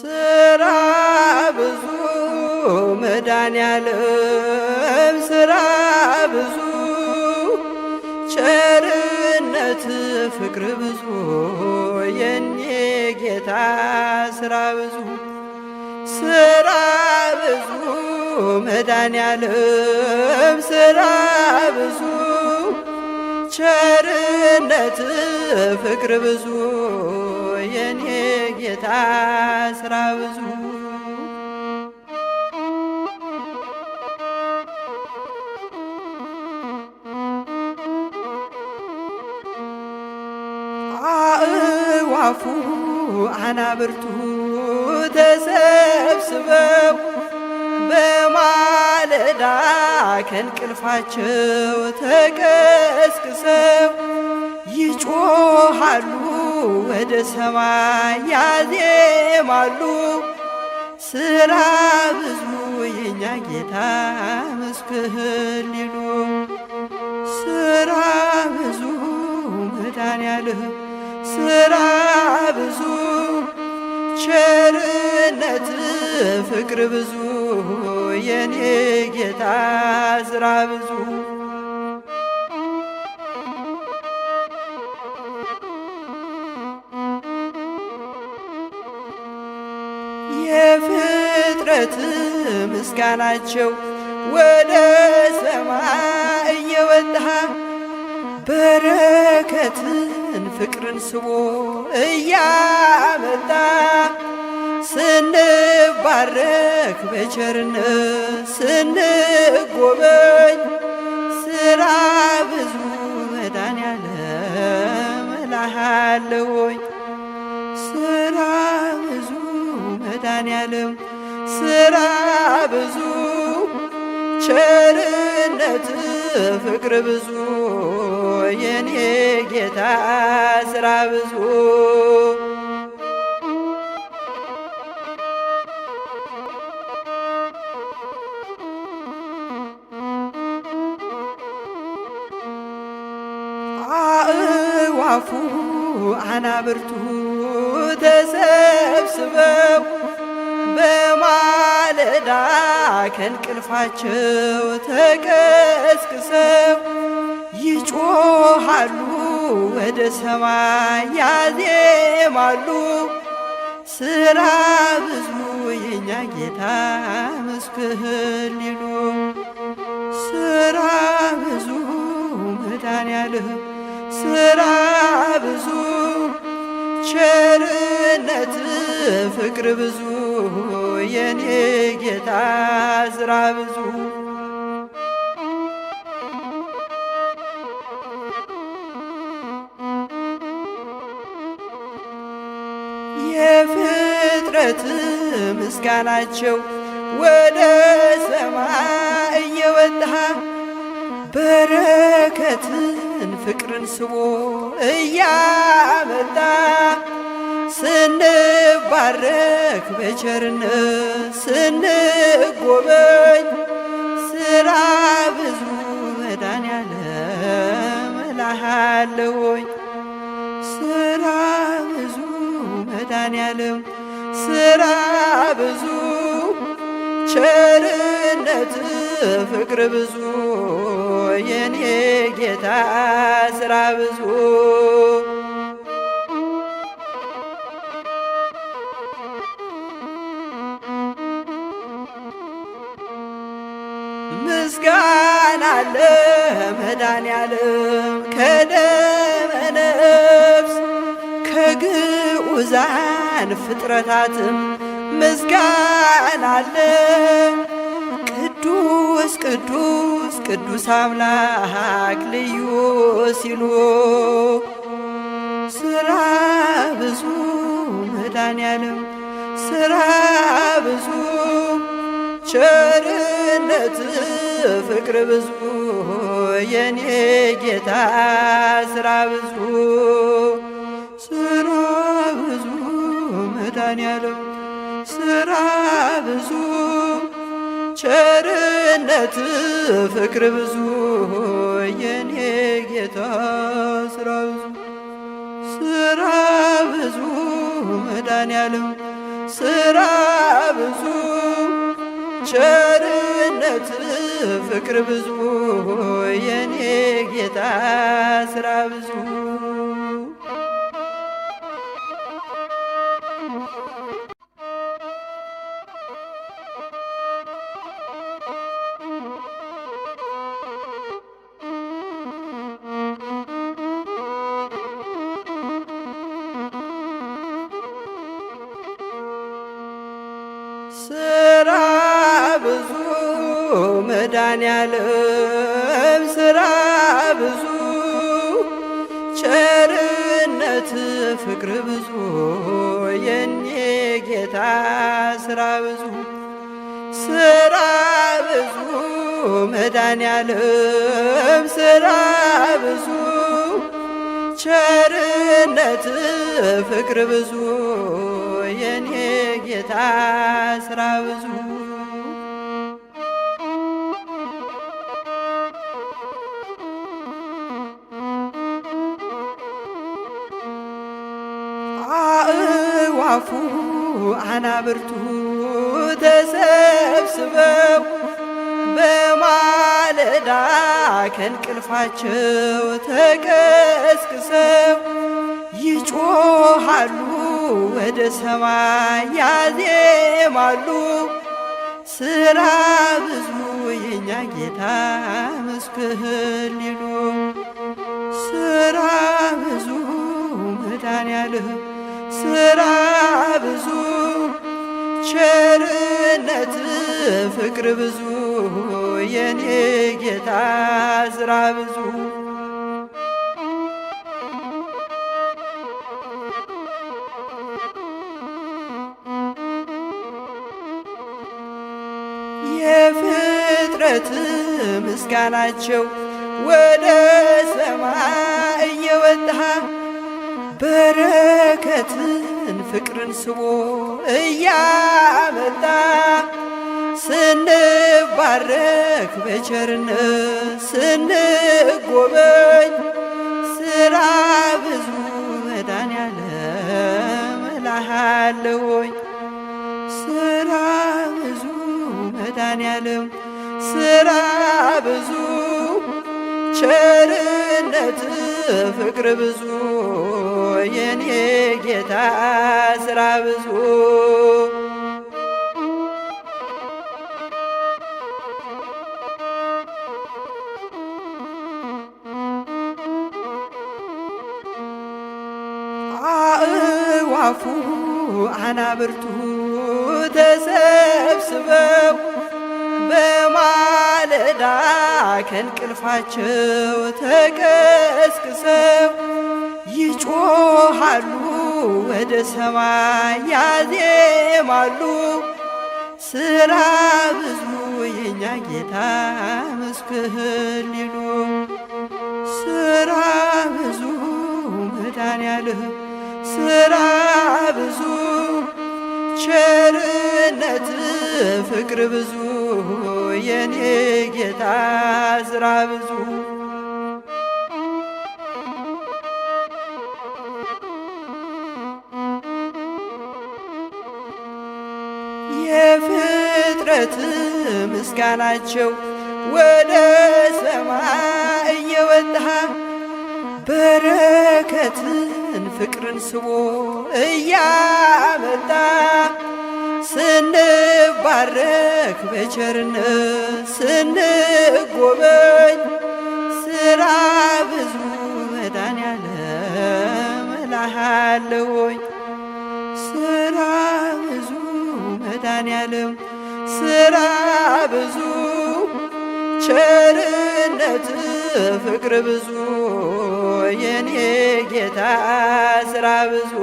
ስራ ብዙ መድኃኔዓለም ስራ ብዙ ቸርነት ፍቅር ብዙ የኔ ጌታ ስራ ብዙ ስራ ብዙ መድኃኔዓለም ስራ ብዙ ቸርነት ፍቅር ብዙ የኔ ጌታ ስራ ብዙ አእዋፉ አናብርቱ ተሰብስበው በማለዳ ከእንቅልፋቸው ተቀስቅሰው ይጮሃሉ ወደ ሰማይ ያዜማሉ። ስራ ብዙ የኛ ጌታ መስክር ሊሉ ስራ ብዙ መድኃኔዓለም ስራ ብዙ ቸርነት ፍቅር ብዙ የኔ ጌታ ስራ ብዙ የፍጥረት ምስጋናቸው ወደ ሰማይ እየወጣ በረከትን ፍቅርን ስቦ እያመጣ ስንባረክ በቸርነት ስንጎበኝ ስራ ብዙ መድኃኔዓለም እልሃለሁኝ ስራ ብዙ መድኃኔዓለም ስራ ብዙ ቸርነት ፍቅር ብዙ የኔ ጌታ ስራ ብዙ አእዋፉ አናብርቱ ተሰብስበው በማለዳ ከእንቅልፋቸው ተቀስቅሰው ይጮሃሉ ወደ ሰማይ ያዜማሉ። ስራ ብዙ የኛ ጌታ መስክር ሊሉ ስራ ብዙ መድኃኔዓለም ስራ ብዙ ቸርነት ፍቅር ብዙ የኔ ጌታ ስራ ብዙ የፍጥረት ምስጋናቸው ወደ ሰማይ እየወጣ በረከትን ፍቅርን ስቦ እያመጣ ስንባረክ በቸርነት ስንጎበኝ ስራ ብዙ መድኃኔዓለም እልሃለሁኝ ስራ ብዙ መድኃኔዓለም ስራ ብዙ ቸርነት ፍቅር ብዙ የኔ ጌታ ስራ ብዙ ምስጋና ለመድኃኔዓለም ከደመ ነፍስ ከግዑዛን ፍጥረታትም ምስጋና አለ። ቅዱስ ቅዱስ ቅዱስ አምላክ ልዩ ሲሉ ስራ ብዙ መድኃኔዓለም ስራ ብዙ ቸርነት ፍቅር ብዙ የኔ ጌታ ስራ ብዙ ስራ ብዙ መድኃኔዓለም ስራ ብዙ ቸርነት ፍቅር ብዙ የኔ ጌታ ስራ ብዙ ስራ ብዙ መድኃኔዓለም ስራ ብዙ ቸርነት ፍቅር ብዙ የኔ ጌታ ስራ ብዙ ስራ ብዙ መድኃኔዓለም ስራ ብዙ ቸርነት ፍቅር ብዙ የኔ ጌታ ስራ ብዙ ስራ ብዙ መድኃኔዓለም ስራ ብዙ ቸርነት ፍቅር ብዙ የኔ ጌታ ስራ ብዙ አእዋፉ አናብርቱ ተሰብስበው በማለዳ ከእንቅልፋቸው ተቀስቅሰው ይጮሃሉ ወደ ሰማይ ያዜማሉ። ስራ ብዙ የኛ ጌታ መስክር ሊሉ ስራ ብዙ መድኃኔዓለም ስራ ብዙ ቸርነት ፍቅር ብዙ የኔ ጌታ ስራ ብዙ የፍጥረት ምስጋናቸው ወደ ሰማይ እየወጣ በረከትን ፍቅርን ስቦ እያመጣ ስንባረክ በቸርነት ስንጎበኝ ስራ ብዙ መድኃኔዓለም እልሃለሁኝ ስራ ብዙ መድኃኔዓለም ስራ ብዙ ቸርነት ፍቅር ብዙ የኔ ጌታ ስራ ብዙ አእዋፉ አናብርቱ ተሰብስበው በማለዳ ከእንቅልፋቸው ተቀስቅሰው ይጮሃሉ ወደ ሰማይ ያዜማሉ። ስራ ብዙ የኛ ጌታ መስክር ሊሉ ስራ ብዙ መድኃኔዓለም ስራ ብዙ ቸርነት ፍቅር ብዙ የኔ ጌታ ስራ ብዙ የፍጥረት ምስጋናቸው ወደ ሰማይ እየወጣ በረከትን ፍቅርን ስቦ እያመጣ ስንባረክ በቸርነት ስንጎበኝ ስራ ብዙ መድኃኔዓለም እልሃለሁኝ ስራ ብዙ መድኃኔዓለም ስራ ብዙ ቸርነት ፍቅር ብዙ የኔ ጌታ ስራ ብዙ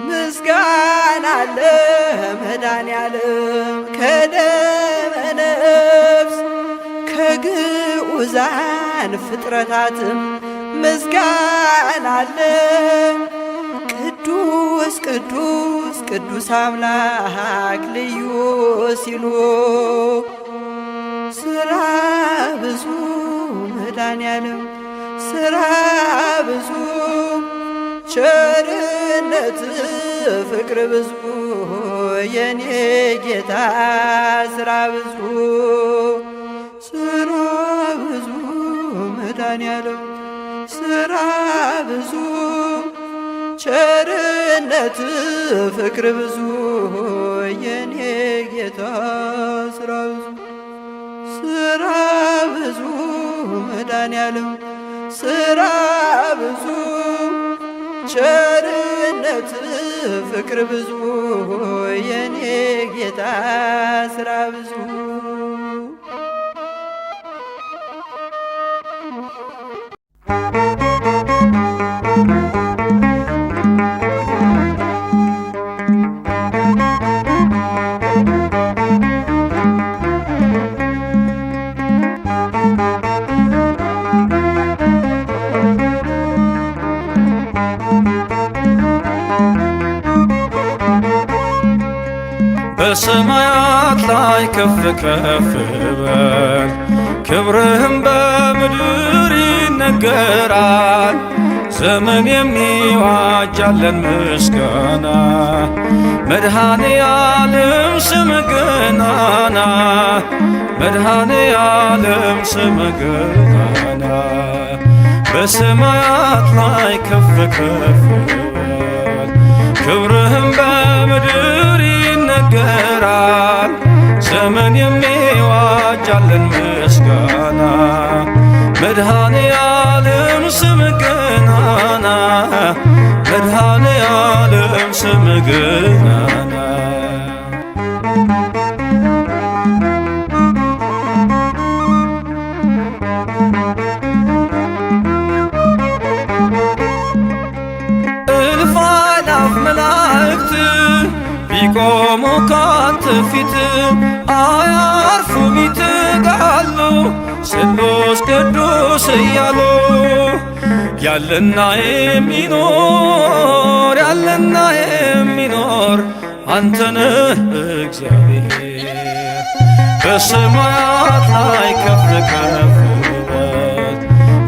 ምስጋና ለመድኃኔዓለም ከደመ ነፍስ ከግዑዛን ፍጥረታትም ምስጋና አለ። ቅዱስ ቅዱስ ቅዱስ አምላክ ልዩ ሲሉ ስራ ብዙ መድኃኔዓለም ሥራ ብዙ ቸርነት ፍቅር ብዙ የኔ ጌታ ሥራ ብዙ ሥራ ብዙ መድኃኔዓለም ሥራ ብዙ ቸርነት ፍቅር ብዙ የኔ ጌታ ሥራ ብዙ ሥራ ብዙ መድኃኔዓለም ሥራ ብዙ ቸርነት ፍቅር ብዙ የኔ ጌታ ሥራ ብዙ በሰማያት ላይ ከፍ ከፍ በል ክብርህም በምድር ይነገራል። ዘመን የሚዋጃለን ምስጋና መድኃኔዓለም ስምህ ገናና መድኃኔዓለም ስምህ ገናና በሰማያት ላይ ከፍ ከፍ በል ክብርህም በምድር ይነገራል። ዘመን የሚዋጃለን ምስጋና መድኃኔዓለም ስምህ ገናና መድኃኔዓለም ስምህ ገናና እልፍ አእላፍ መላእክት ቢቆሙ ካንተ ፊት አያርፉም ይተጋሉ ስሉስ ቅዱስ እያሉ ያለና የሚኖር ያለና የሚኖር አንተነህ እግዚአብሔር በሰማያት ላይ ከፍ ከፍ በል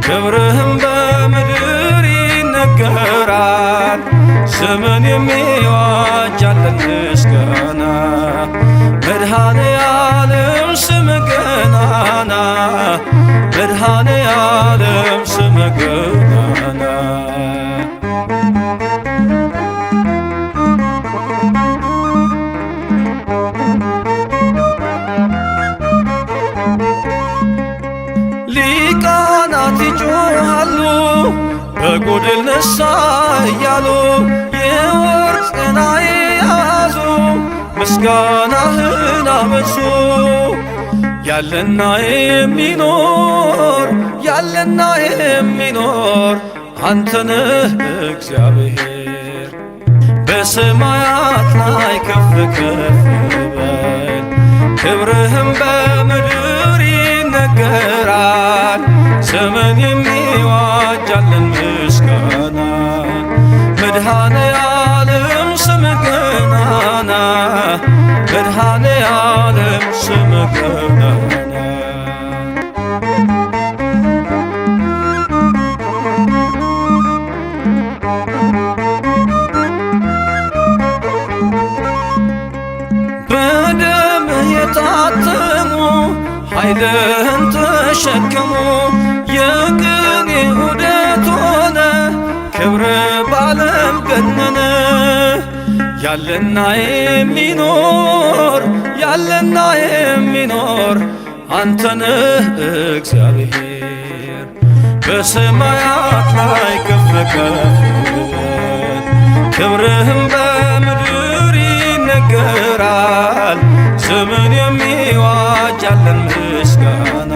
ክብርህም በምድር ይነገራል። ዘመን የሚዋጃለን ምስጋና መድኃኔዓለም ስምህ ገናና መድኃኔዓለም ስምህ ገናና ሊቃናት ይጮኻሉ በጎድል ነሣ እያሉ የወርቅ ጽና የያዙ ምስጋናህን አበዙ ያለና የሚኖር ያለና የሚኖር አንተነህ እግዚአብሔር በሰማያት ላይ ከፍ ከፍ በል ክብርህም በምድር ይነገራል። ዘመን የሚዋጃለን ምስጋና መድኃኔዓለም ስምህ ገናና መድኃኔዓለም ስምህ ገናና በደምህ የታተሙ ኃይልህን ተሸከሙ የቅኔ ዑደት ሆነ ክብር ባለም ገነነ ያለና የሚኖር ያለና የሚኖር አንተነህ እግዚአብሔር በሰማያት ላይ ከፍ ከፍ በል ክብርህም በምድር ይነገራል። ዘመን የሚዋጃለን ምስጋና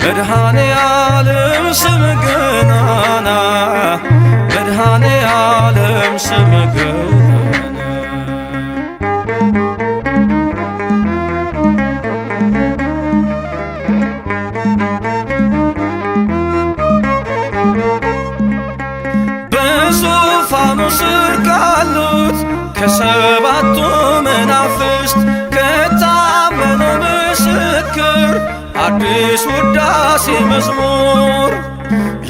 መድኃኔዓለም ስምህ ገናና መድኃኔዓለም ስምህ ገናና በዙፋኑ ስር ካሉት ከሰባቱ መናፍስት ከታመነው ምስክር አዲስ ውዳሴ መዝሙር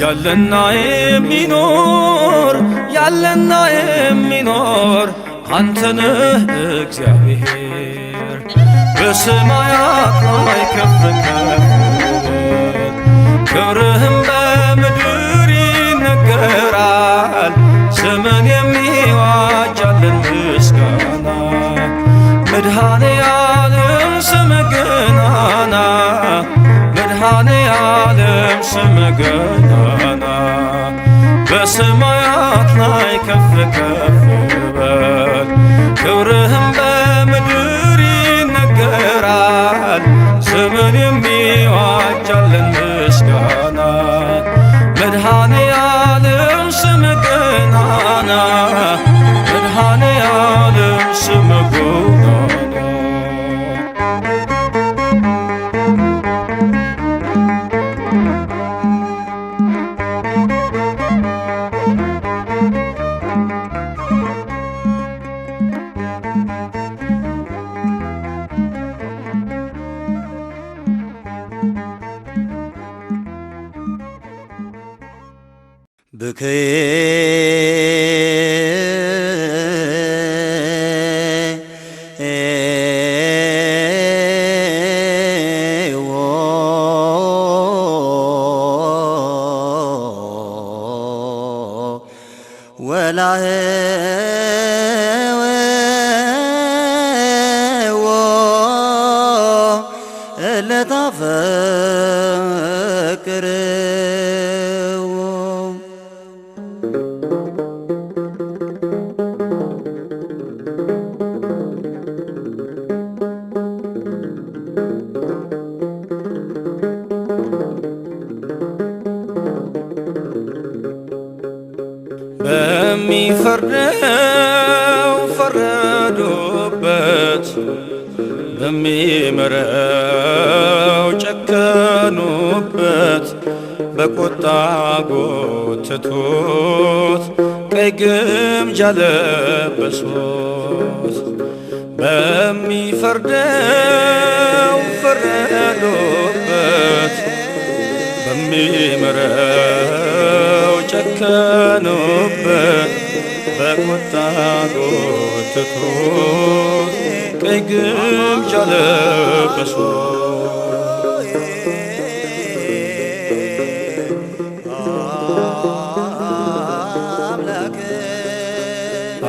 ያለና የሚኖር ያለና የሚኖር አንተነህ እግዚአብሔር በሰማያት ላይ ከፍ ከፍ ክብርህም በምድር ይነገራል። ዘመን የሚዋጃለን ምስጋና መድኃኔ ዓለም ስምህ ገናና መድኃኔ ዓለም ስምህ ገናና በሰማያት ላይ ከፍ ከፍ በል ክብርህም በምድር ይነገራል። ዘመን የሚዋጃለን ምስጋና መድኃኔ ዓለም ስምህ ገናና መድኃኔ ዓለም ስምህ ገናና ብክዬ ወላህዎ ለታፈቅርዎ በሚፈርደው ፈረዱበት በሚምረው ጨከኑበት በቁጣ ጎተቱት ቀይ ግምጃ ለበሱት በሚፈርደው ፈረዱበት በሚምረው ጨከኑበት በቁጣ ጎተቱት ቀይ ግምጃ ለበሱት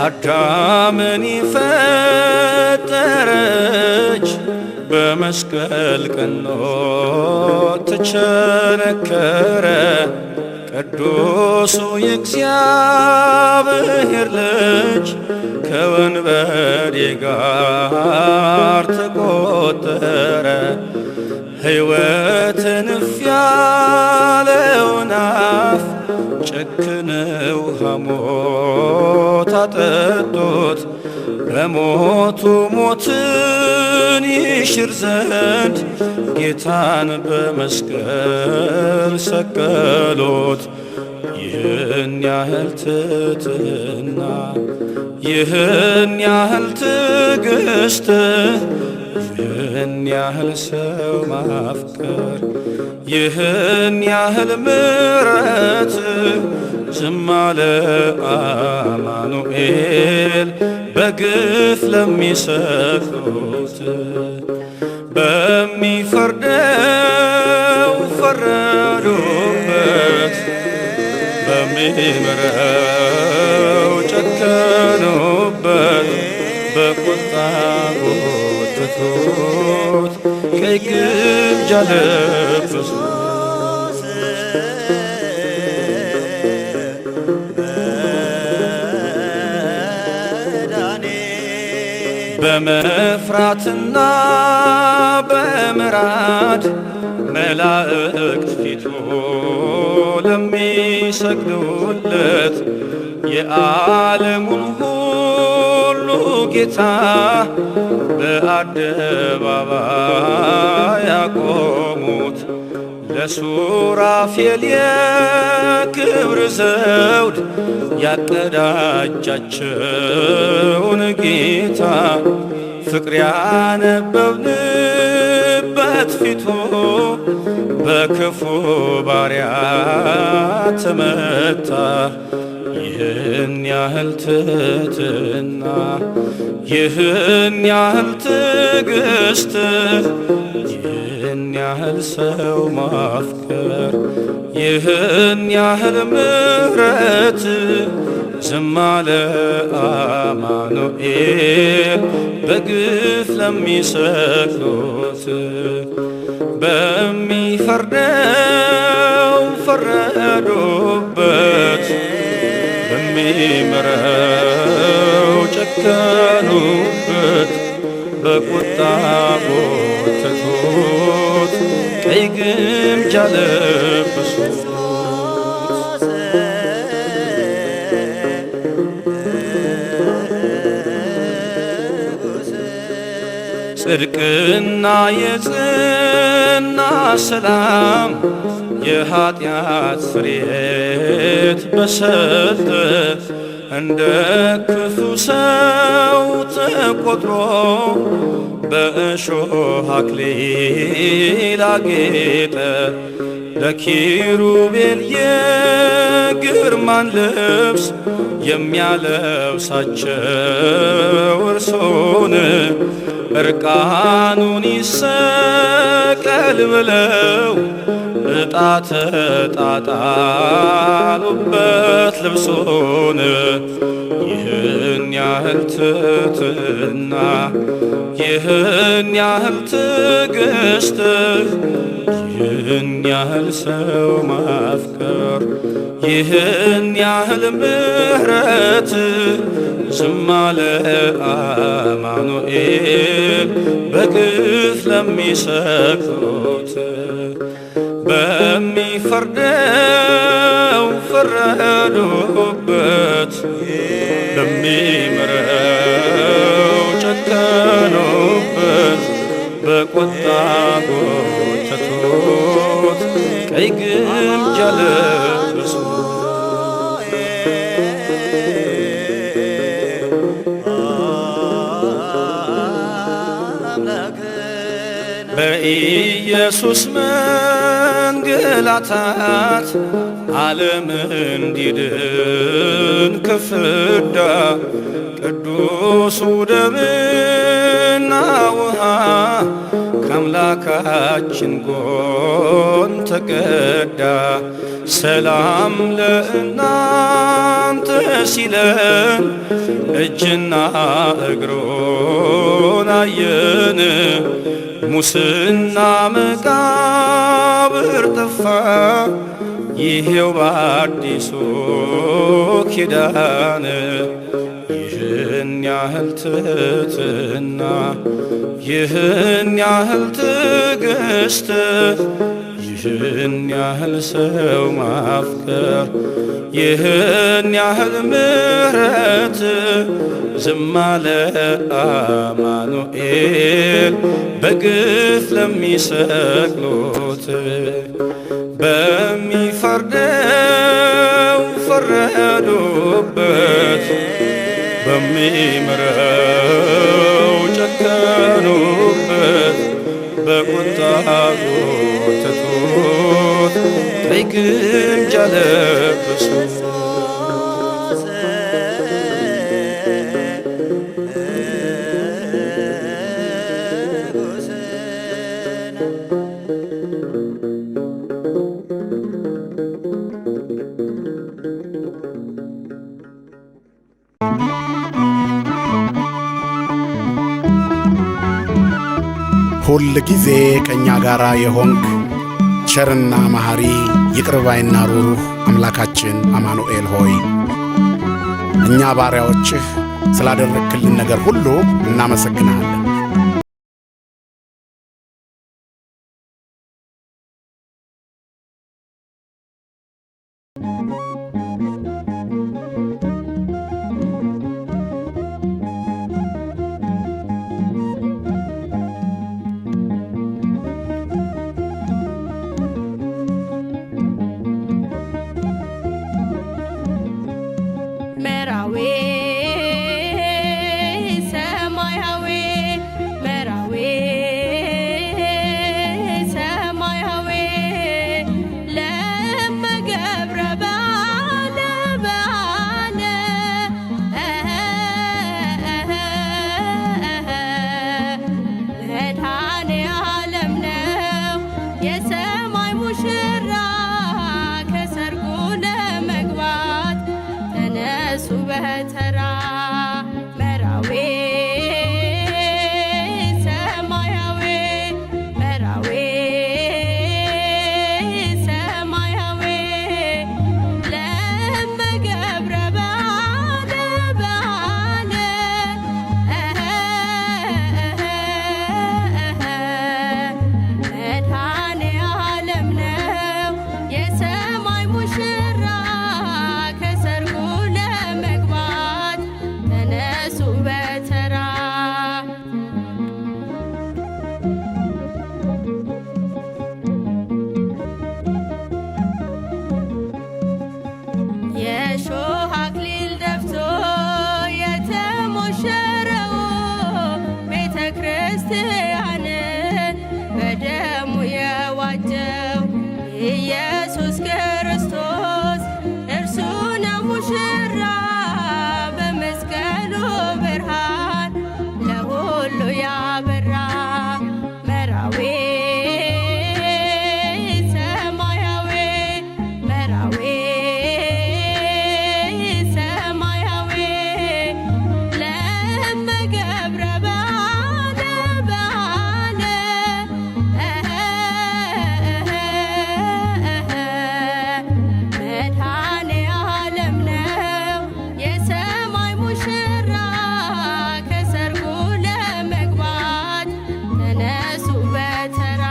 አዳምን ፈጠረች በመስቀል ቀኖ ተቸነከረ ቅዱሱ የእግዚአብሔር ልጅ ከወንበዴ ጋር ተቆጠረ። ሕይወትን እፍ ያለውን አፍ ጨክነው ሐሞት አጠጡት። በሞቱ ሞትን ይሽር ዘንድ ጌታን በመስቀል ሰቀሉት። ይህን ያህል ትሕትና ይህን ያህል ትዕግስት ይህን ያህል ሰው ማፍቀር ይህን ያህል ምሕረት ዝም አለ አማኑኤል በግፍ ለሚሰቅሉት። በሚፈርደው ፈረዱበት በሚምረው ጨከኑበት በቁጣ ጎተቱት ቀይ ግምጃ ለበሱት። በመፍራትና በምራድ መላእክት ፊቱ ለሚሰግዱለት የዓለሙን ሁሉ ጌታ በአደባባይ ያቆሙት። ለሱራፌል የክብር ዘውድ ያቀዳጃቸውን ጌታ ፍቅር ያነበብንበት በውርደት ፊቱ በክፉ ባሪያ ተመታ። ይህን ያህል ትሕትና ይህን ያህል ትዕግስት ይህን ያህል ሰው ማፍቀር ይህን ያህል ምሕረት ዝም አለ አማኑኤል በግፍ ለሚሰቅሉት። በሚፈርደው ፈረዱበት በሚምረው ጨከኑበት በቁጣ ጎተቱት ቀይ ግምጃ ለበሱት። ጽድቅና የጽና ሰላም የኃጢአት ስርየት በሰጠ እንደ ክፉ ሰው ተቆጥሮ በእሾህ አክሊል አጌጠ። ለኪሩቤል የግርማን ልብስ የሚያለብሳቸው እርሶን እርቃኑን ይሰቀል ብለው ዕጣ ተጣጣሉበት ልብሶን። ይህን ያህል ትሕትና ይህን ያህል ትዕግስት ይህን ያህል ሰው ማፍቀር ይህን ያህል ምሕረት ዝም አለ አማኑኤል በግፍ ለሚሰቅሉት። በሚፈርደው ፈረዱበት በሚምረው ጨከኑበት በቁጣ ጎተቱት ቀይ ግምጃ ለበሱት። በኢየሱስ መንገላታት ዓለም እንዲድን ከፍዳ ቅዱሱ ደምና ውሃ ከአምላካችን ጎን ተቀዳ። ሰላም ለእናንተ ሲለን እጅና እግሮን አየን። ሙስና መቃብር ጠፋ ይሄው በአዲሱ ኪዳን። ይህን ያህል ትሕትና ይህን ያህል ትዕግስት ይህን ያህል ሰው ማፍቀር ይህን ያህል ምሕረት ዝም አለ አማኑኤል በግፍ ለሚሰቅሉት። በሚፈርደው ፈረዱበት በሚምረው ጨከኑበት በቁጣ ጎተቱት ቀይ ግምጃ ለበሱት። ሁል ጊዜ ከእኛ ጋር የሆንክ ቸርና መሐሪ ይቅርባይና ሩሩህ አምላካችን አማኑኤል ሆይ እኛ ባሪያዎችህ ስላደረግክልን ነገር ሁሉ እናመሰግንሃለን። መራዌ ሰማያዊ የሰማይ ሙሽራ ከሰርጉ ለመግባት ተነሱ በተራ መራዌ ሰማያዊ መራዌ ሰማያዊ ለመገብረ በዓለ በዓለ መድኃኔ ዓለም ነው የሰማይ ሙሽራ ከሰርጉ ለመግባት ተነሱ በተራ የሾህ አክሊል ደፍቶ የተሞሸረው ቤተ ክርስቲያንን በደሙ የዋጀው ኢየሱስ ክርስቶስ እርሱ ነው ሙሽራ በመስቀሉ ብርሃን ለሁሉ ያበራ መራዌ ሰማያዊ መራዌ ሰማያዊ ለመገብረ በዓለ በዓለ መድኃኔ ዓለም ነው የሰማይ ሙሽራ ከሰርጉ ለመግባት ተነሱ በተራ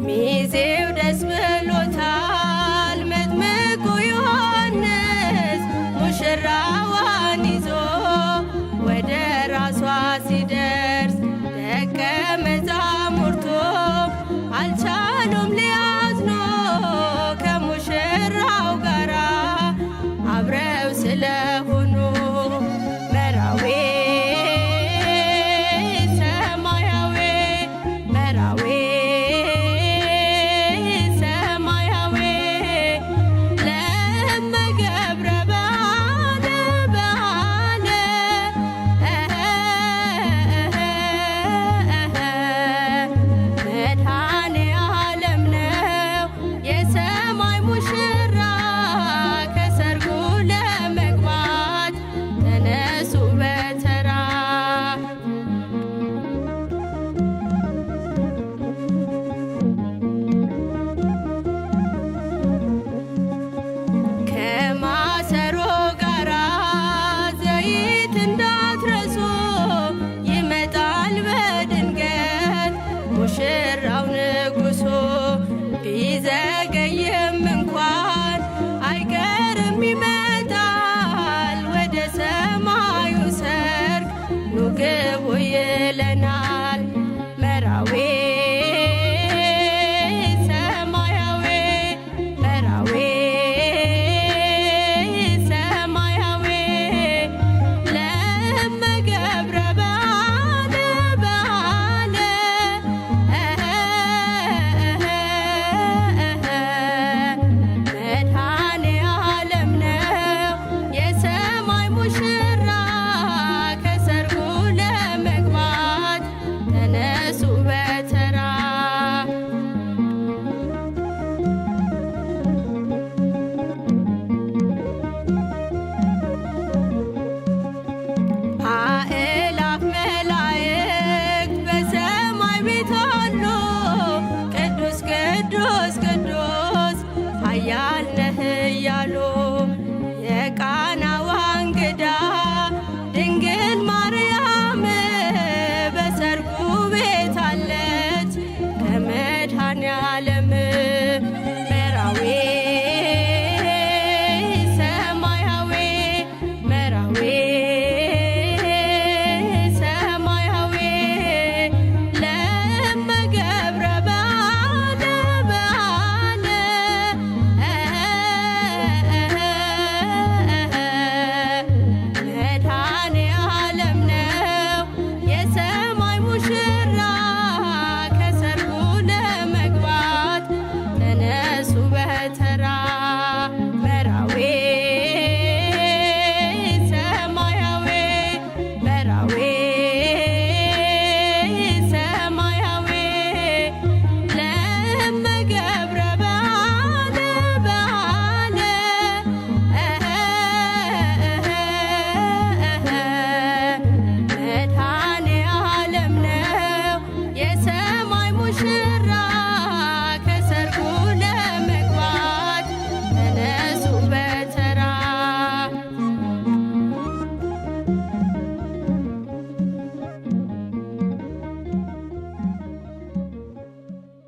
ሚዜው ደስ ብሎታል መጥምቁ ዮሐንስ ሙሽራዋን ይዞ ወደ ራሷ ሲደርስ ደቀ መዛሙርቱ አልቻሉም ሊያዝኑ ከሙሽራው ጋራ አብረው ስለሆኑ